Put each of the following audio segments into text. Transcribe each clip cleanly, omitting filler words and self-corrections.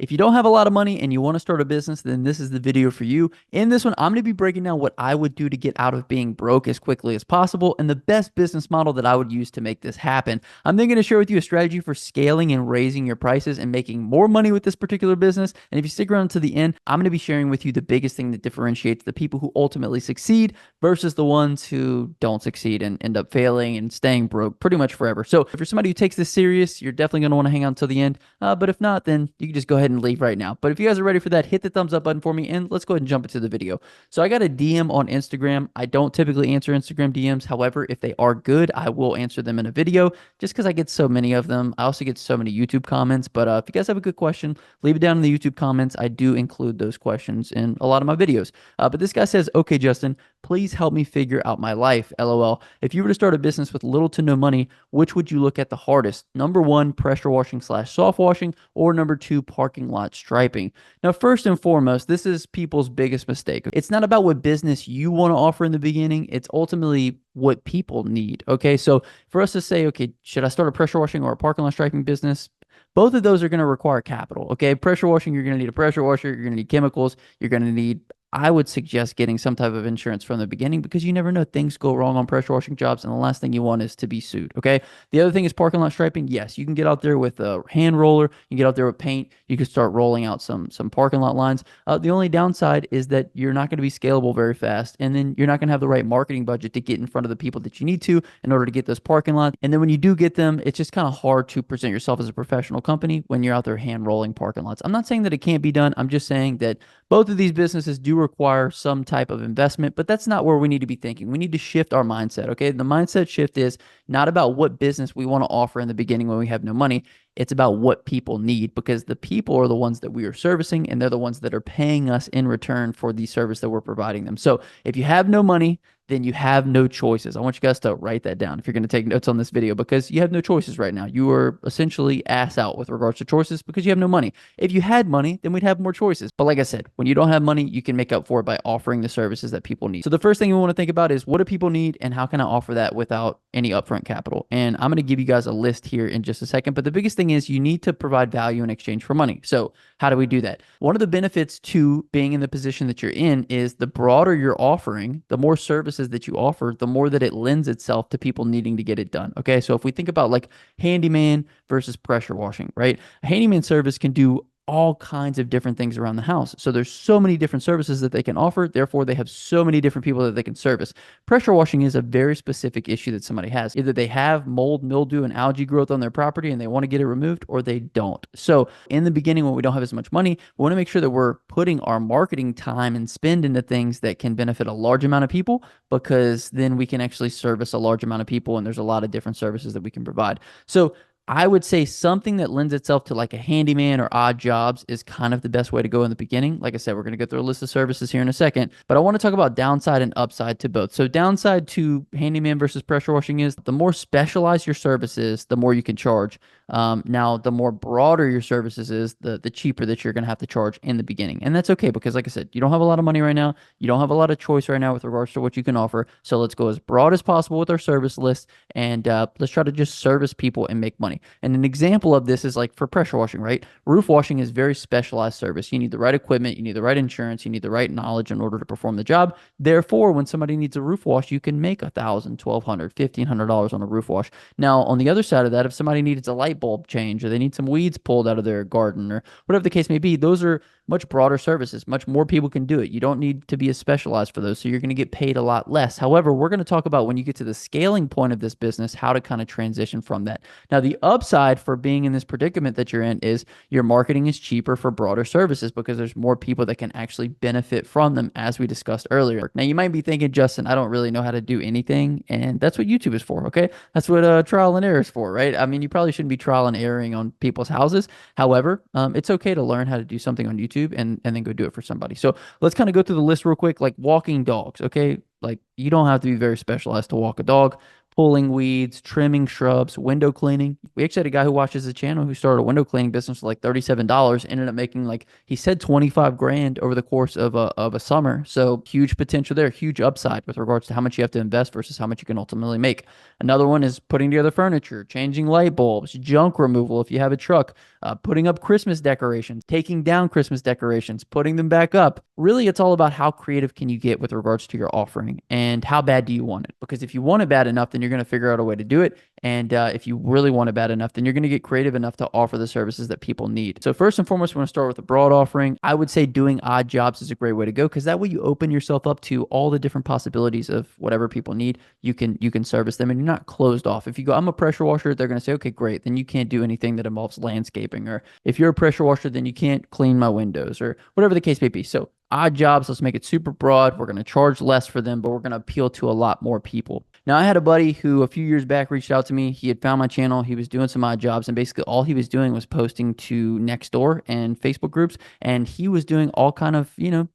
If you don't have a lot of money and you want to start a business, then this is the video for you. In this one, I'm going to be breaking down what I would do to get out of being broke as quickly as possible and the best business model that I would use to make this happen. I'm then going to share with you a strategy for scaling and raising your prices and making more money with this particular business. And if you stick around to the end, I'm going to be sharing with you the biggest thing that differentiates the people who ultimately succeed versus the ones who don't succeed and end up failing and staying broke pretty much forever. So if you're somebody who takes this serious, you're definitely going to want to hang out until the end. But if not, then you can just go ahead and leave right now. But if you guys are ready for that, hit the thumbs up button for me and let's go ahead and jump into the video. So I got a DM on Instagram. I don't typically answer Instagram DMs. However, if they are good, I will answer them in a video just because I get so many of them. I also get so many YouTube comments. But if you guys have a good question, leave it down in the YouTube comments. I do include those questions in a lot of my videos. But this guy says, okay, Justin, please help me figure out my life. LOL. If you were to start a business with little to no money, which would you look at the hardest? Number one, pressure washing slash soft washing, or number two, parking lot striping. Now, first and foremost, this is people's biggest mistake. It's not about what business you want to offer in the beginning. It's ultimately what people need. Okay. So for us to say, okay, should I start a pressure washing or a parking lot striping business? Both of those are going to require capital. Okay. Pressure washing, you're going to need a pressure washer. You're going to need chemicals. You're going to need, I would suggest getting some type of insurance from the beginning because you never know, things go wrong on pressure washing jobs, and the last thing you want is to be sued. Okay. The other thing is parking lot striping. Yes, you can get out there with a hand roller. You can get out there with paint. You can start rolling out some parking lot lines. The only downside is that you're not going to be scalable very fast, and then you're not going to have the right marketing budget to get in front of the people that you need to in order to get those parking lots. And then when you do get them, it's just kind of hard to present yourself as a professional company when you're out there hand rolling parking lots. I'm not saying that it can't be done. I'm just saying that both of these businesses do require some type of investment, but that's not where we need to be thinking. We need to shift our mindset, okay? The mindset shift is not about what business we want to offer in the beginning when we have no money. It's about what people need because the people are the ones that we are servicing and they're the ones that are paying us in return for the service that we're providing them. So if you have no money, then you have no choices. I want you guys to write that down if you're going to take notes on this video because you have no choices right now. You are essentially ass out with regards to choices because you have no money. If you had money, then we'd have more choices. But like I said, when you don't have money, you can make up for it by offering the services that people need. So the first thing we want to think about is what do people need and how can I offer that without any upfront capital? And I'm going to give you guys a list here in just a second. But the biggest thing is you need to provide value in exchange for money. So how do we do that? One of the benefits to being in the position that you're in is the broader you're offering, the more services that you offer, the more that it lends itself to people needing to get it done. Okay. So if we think about like handyman versus pressure washing, right? A handyman service can do all kinds of different things around the house. So there's so many different services that they can offer. Therefore, they have so many different people that they can service. Pressure washing is a very specific issue that somebody has. Either they have mold, mildew, and algae growth on their property and they want to get it removed, or they don't. So in the beginning, when we don't have as much money, we want to make sure that we're putting our marketing time and spend into things that can benefit a large amount of people because then we can actually service a large amount of people and there's a lot of different services that we can provide. So I would say something that lends itself to like a handyman or odd jobs is kind of the best way to go in the beginning. Like I said, we're going to go through a list of services here in a second, but I want to talk about downside and upside to both. So downside to handyman versus pressure washing is the more specialized your service is, the more you can charge. Now, the more broader your services is, the cheaper that you're going to have to charge in the beginning. And that's okay because like I said, you don't have a lot of money right now. You don't have a lot of choice right now with regards to what you can offer. So let's go as broad as possible with our service list and let's try to just service people and make money. And an example of this is like for pressure washing, right? Roof washing is very specialized service. You need the right equipment, you need the right insurance, you need the right knowledge in order to perform the job. Therefore, when somebody needs a roof wash, you can make $1,000, $1,200, $1,500 on a roof wash. Now, on the other side of that, if somebody needs a light bulb change or they need some weeds pulled out of their garden or whatever the case may be, those are much broader services. Much more people can do it. You don't need to be as specialized for those, so you're going to get paid a lot less. However, we're going to talk about when you get to the scaling point of this business, how to kind of transition from that. Now, the upside for being in this predicament that you're in is your marketing is cheaper for broader services because there's more people that can actually benefit from them, as we discussed earlier. Now, you might be thinking, Justin, I don't really know how to do anything, and that's what YouTube is for, okay? That's what trial and error is for, right? I mean, you probably shouldn't be trial and erroring on people's houses. However, it's okay to learn how to do something on YouTube and then go do it for somebody. So let's kind of go through the list real quick, like walking dogs, okay? Like you don't have to be very specialized to walk a dog. pulling weeds, trimming shrubs, window cleaning. We actually had a guy who watches the channel who started a window cleaning business for like $37, ended up making like he said 25 grand over the course of a summer. So huge potential there, huge upside with regards to how much you have to invest versus how much you can ultimately make. Another one is putting together furniture, changing light bulbs, junk removal if you have a truck, putting up Christmas decorations, taking down Christmas decorations, putting them back up. Really, it's all about how creative can you get with regards to your offering and how bad do you want it? Because if you want it bad enough, then you're going to figure out a way to do it. And if you really want it bad enough, then you're going to get creative enough to offer the services that people need. So first and foremost, we're going to start with a broad offering. I would say doing odd jobs is a great way to go because that way you open yourself up to all the different possibilities of whatever people need. You can service them and you're not closed off. If you go, I'm a pressure washer, they're going to say, okay, great. Then you can't do anything that involves landscaping. Or if you're a pressure washer, then you can't clean my windows or whatever the case may be. So odd jobs, let's make it super broad. We're going to charge less for them, but we're going to appeal to a lot more people. Now, I had a buddy who a few years back reached out to me. He had found my channel. He was doing some odd jobs, and basically all he was doing was posting to Nextdoor and Facebook groups, and he was doing all kind of,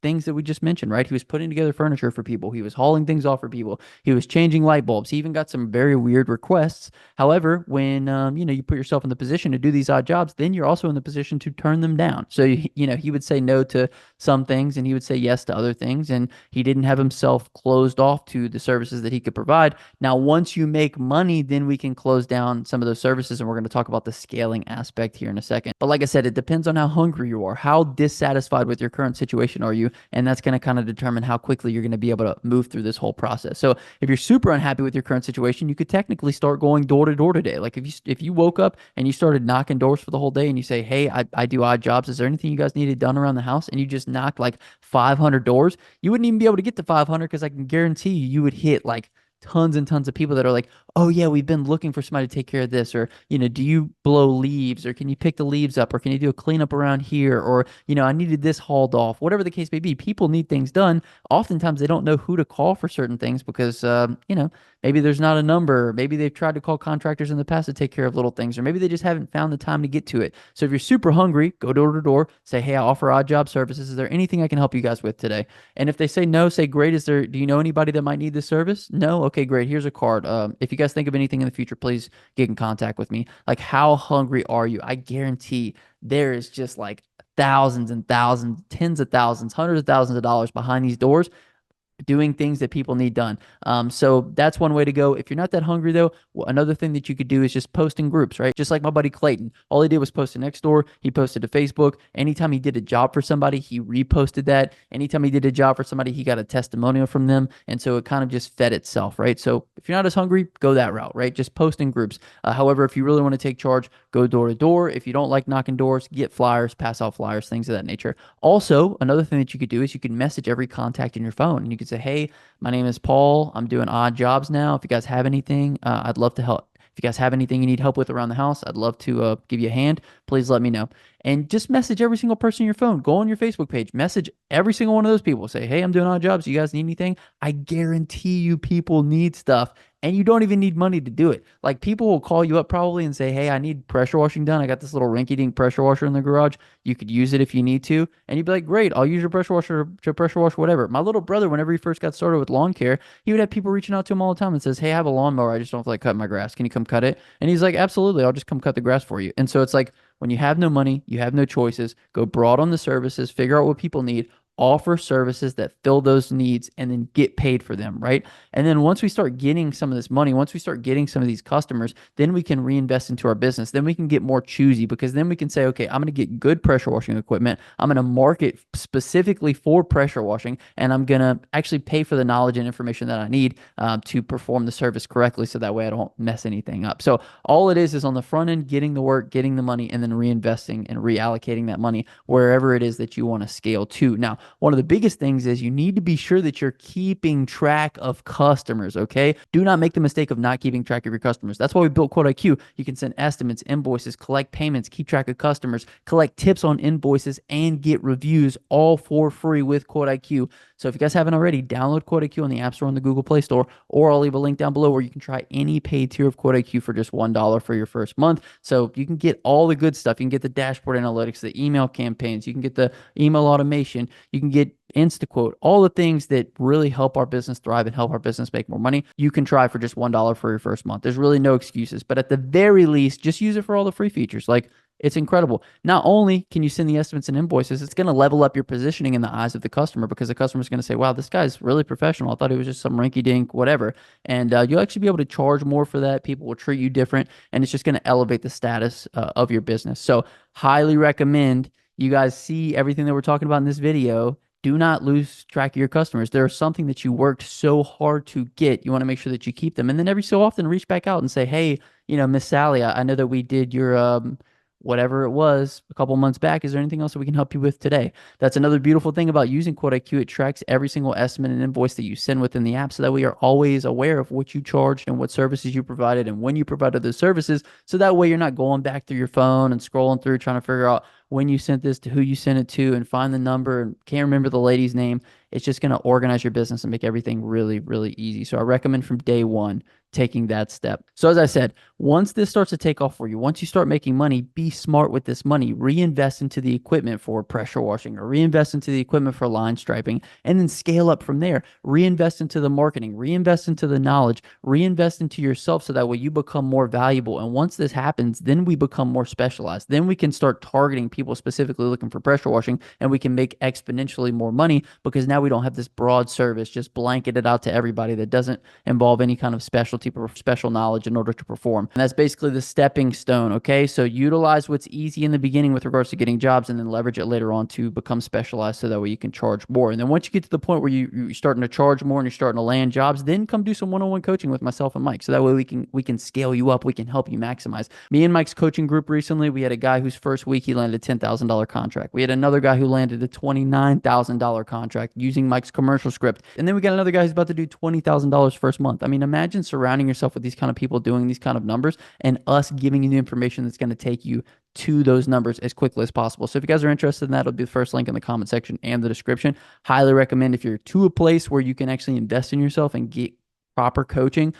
things that we just mentioned, right? He was putting together furniture for people. He was hauling things off for people. He was changing light bulbs. He even got some very weird requests. However, when, you put yourself in the position to do these odd jobs, then you're also in the position to turn them down. So, he would say no to some things and he would say yes to other things, and he didn't have himself closed off to the services that he could provide. Now, once you make money, then we can close down some of those services, and we're going to talk about the scaling aspect here in a second. But like I said, it depends on how hungry you are. How dissatisfied with your current situation are you? And that's going to kind of determine how quickly you're going to be able to move through this whole process. So if you're super unhappy with your current situation, you could technically start going door to door today. Like if you woke up and you started knocking doors for the whole day and you say, hey, I do odd jobs. Is there anything you guys needed done around the house? And you just knocked like 500 doors, you wouldn't even be able to get to 500 because I can guarantee you would hit like tons and tons of people that are like, oh yeah, we've been looking for somebody to take care of this, or do you blow leaves, or can you pick the leaves up, or can you do a cleanup around here, or I needed this hauled off, whatever the case may be. People need things done. Oftentimes they don't know who to call for certain things because maybe there's not a number, maybe they've tried to call contractors in the past to take care of little things, or maybe they just haven't found the time to get to it. So if you're super hungry, go door to door, say, hey, I offer odd job services, is there anything I can help you guys with today? And if they say no, say, great, do you know anybody that might need this service? No? Okay, great. Here's a card. If you guys think of anything in the future, please get in contact with me. Like, how hungry are you? I guarantee there is just like thousands and thousands, tens of thousands, hundreds of thousands of dollars behind these doors doing things that people need done. So that's one way to go. If you're not that hungry though, another thing that you could do is just post in groups, right? Just like my buddy Clayton. All he did was post to Nextdoor. He posted to Facebook. Anytime he did a job for somebody, he reposted that. Anytime he did a job for somebody, he got a testimonial from them. And so it kind of just fed itself, right? So if you're not as hungry, go that route, right? Just post in groups. However, if you really want to take charge, go door to door. If you don't like knocking doors, get flyers, pass out flyers, things of that nature. Also, another thing that you could do is you can message every contact in your phone, and you could say, hey, my name is Paul. I'm doing odd jobs now. If you guys have anything, I'd love to help. If you guys have anything you need help with around the house, I'd love to give you a hand. Please let me know. And just message every single person on your phone. Go on your Facebook page. Message every single one of those people. Say, hey, I'm doing odd jobs. You guys need anything? I guarantee you people need stuff. And you don't even need money to do it. Like, people will call you up probably and say, hey, I need pressure washing done. I got this little rinky-dink pressure washer in the garage. You could use it if you need to. And you'd be like, great, I'll use your pressure washer to pressure wash whatever. My little brother, whenever he first got started with lawn care, he would have people reaching out to him all the time and says, hey, I have a lawnmower. I just don't feel like cutting my grass. Can you come cut it? And he's like, absolutely. I'll just come cut the grass for you. And so it's like, when you have no money, you have no choices, go broad on the services, figure out what people need, offer services that fill those needs, and then get paid for them, right? And then once we start getting some of this money, once we start getting some of these customers, then we can reinvest into our business. Then we can get more choosy, because then we can say, okay, I'm going to get good pressure washing equipment. I'm going to market specifically for pressure washing, and I'm going to actually pay for the knowledge and information that I need to perform the service correctly, so that way I don't mess anything up. So all it is on the front end, getting the work, getting the money, and then reinvesting and reallocating that money wherever it is that you want to scale to. Now, one of the biggest things is you need to be sure that you're keeping track of customers, okay? Do not make the mistake of not keeping track of your customers. That's why we built Quote IQ. You can send estimates, invoices, collect payments, keep track of customers, collect tips on invoices, and get reviews all for free with Quote IQ. So if you guys haven't already, download Quote IQ on the App Store and the Google Play Store, or I'll leave a link down below where you can try any paid tier of Quote IQ for just $1 for your first month. So you can get all the good stuff. You can get the dashboard analytics, the email campaigns, you can get the email automation, you can get InstaQuote, all the things that really help our business thrive and help our business make more money, you can try for just $1 for your first month. There's really no excuses, but at the very least, just use it for all the free features. Like, it's incredible. Not only can you send the estimates and invoices, it's going to level up your positioning in the eyes of the customer because the customer is going to say, wow, this guy's really professional. I thought he was just some rinky dink, whatever. And you'll actually be able to charge more for that. People will treat you different, and it's just going to elevate the status of your business. So, highly recommend you guys see everything that we're talking about in this video. Do not lose track of your customers. There's something that you worked so hard to get. You want to make sure that you keep them. And then every so often reach back out and say, hey, Miss Sally, I know that we did your whatever it was a couple months back. Is there anything else that we can help you with today? That's another beautiful thing about using Quote IQ. It tracks every single estimate and invoice that you send within the app so that we are always aware of what you charged and what services you provided and when you provided those services. So that way you're not going back through your phone and scrolling through trying to figure out when you sent this to who you sent it to and find the number and can't remember the lady's name. It's just going to organize your business and make everything really, really easy. So I recommend from day one taking that step. So as I said, once this starts to take off for you, once you start making money, be smart with this money. Reinvest into the equipment for pressure washing or reinvest into the equipment for line striping and then scale up from there. Reinvest into the marketing, reinvest into the knowledge, reinvest into yourself so that way you become more valuable. And once this happens, then we become more specialized. Then we can start targeting people specifically looking for pressure washing and we can make exponentially more money because now we don't have this broad service just blanketed out to everybody that doesn't involve any kind of specialty or special knowledge in order to perform. And that's basically the stepping stone, okay? So utilize what's easy in the beginning with regards to getting jobs and then leverage it later on to become specialized so that way you can charge more. And then once you get to the point where you're starting to charge more and you're starting to land jobs, then come do some one-on-one coaching with myself and Mike. So that way we can scale you up. We can help you maximize. Me and Mike's coaching group recently, we had a guy whose first week he landed a $10,000 contract. We had another guy who landed a $29,000 contract using Mike's commercial script. And then we got another guy who's about to do $20,000 first month. I mean, imagine surrounding yourself with these kind of people doing these kind of numbers and us giving you the information that's going to take you to those numbers as quickly as possible. So if you guys are interested in that, it'll be the first link in the comment section and the description. Highly recommend if you're to a place where you can actually invest in yourself and get proper coaching,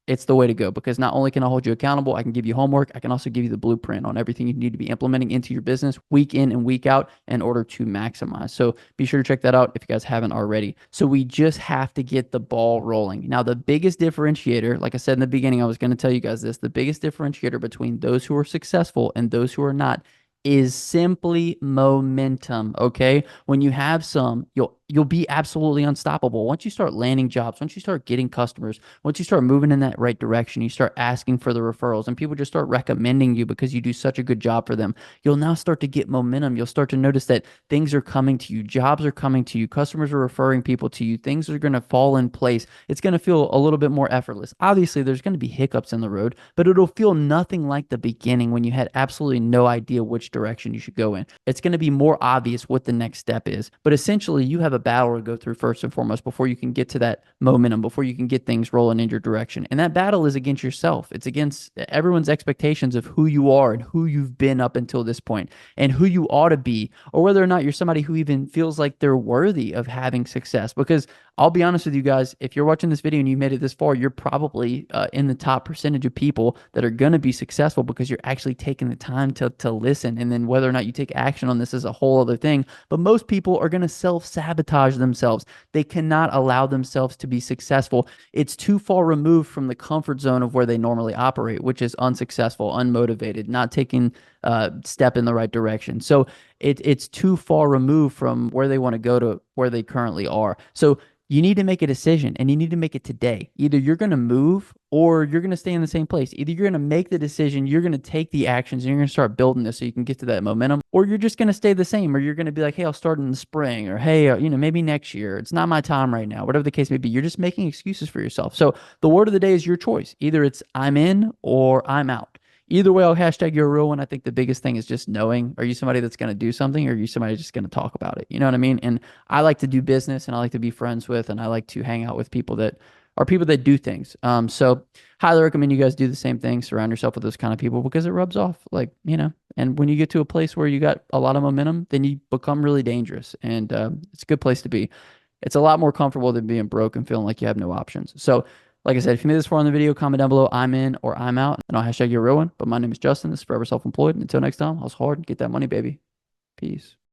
it's the way to go because not only can I hold you accountable, I can give you homework, I can also give you the blueprint on everything you need to be implementing into your business week in and week out in order to maximize. So be sure to check that out if you guys haven't already. So we just have to get the ball rolling. Now, the biggest differentiator, like I said in the beginning, I was going to tell you guys this, the biggest differentiator between those who are successful and those who are not is simply momentum, okay? When you have some, you'll be absolutely unstoppable. Once you start landing jobs, once you start getting customers, once you start moving in that right direction, you start asking for the referrals and people just start recommending you because you do such a good job for them. You'll now start to get momentum. You'll start to notice that things are coming to you, jobs are coming to you, customers are referring people to you, things are going to fall in place. It's going to feel a little bit more effortless. Obviously, there's going to be hiccups in the road, but it'll feel nothing like the beginning when you had absolutely no idea which direction you should go in. It's going to be more obvious what the next step is, but essentially you have a battle to go through first and foremost before you can get to that momentum, before you can get things rolling in your direction. And that battle is against yourself. It's against everyone's expectations of who you are and who you've been up until this point and who you ought to be, or whether or not you're somebody who even feels like they're worthy of having success. Because I'll be honest with you guys, if you're watching this video and you made it this far, you're probably in the top percentage of people that are going to be successful because you're actually taking the time to listen. And then whether or not you take action on this is a whole other thing. But most people are going to self-sabotage themselves. They cannot allow themselves to be successful. It's too far removed from the comfort zone of where they normally operate, which is unsuccessful, unmotivated, not taking step in the right direction. So it's too far removed from where they want to go to where they currently are. So you need to make a decision and you need to make it today. Either you're going to move or you're going to stay in the same place. Either you're going to make the decision, you're going to take the actions, and you're going to start building this so you can get to that momentum, or you're just going to stay the same, or you're going to be like, hey, I'll start in the spring, or hey, maybe next year. It's not my time right now, whatever the case may be. You're just making excuses for yourself. So the word of the day is your choice. Either it's I'm in or I'm out. Either way, I'll hashtag you're a real one. I think the biggest thing is just knowing, are you somebody that's going to do something or are you somebody just going to talk about it? You know what I mean? And I like to do business and I like to be friends with, and I like to hang out with people that are people that do things. So highly recommend you guys do the same thing. Surround yourself with those kind of people because it rubs off, and when you get to a place where you got a lot of momentum, then you become really dangerous, and it's a good place to be. It's a lot more comfortable than being broke and feeling like you have no options. So like I said, if you made this far in the video, comment down below, I'm in or I'm out, and I'll hashtag you're a real one. But my name is Justin. This is Forever Self-Employed. And until next time, hustle hard and get that money, baby. Peace.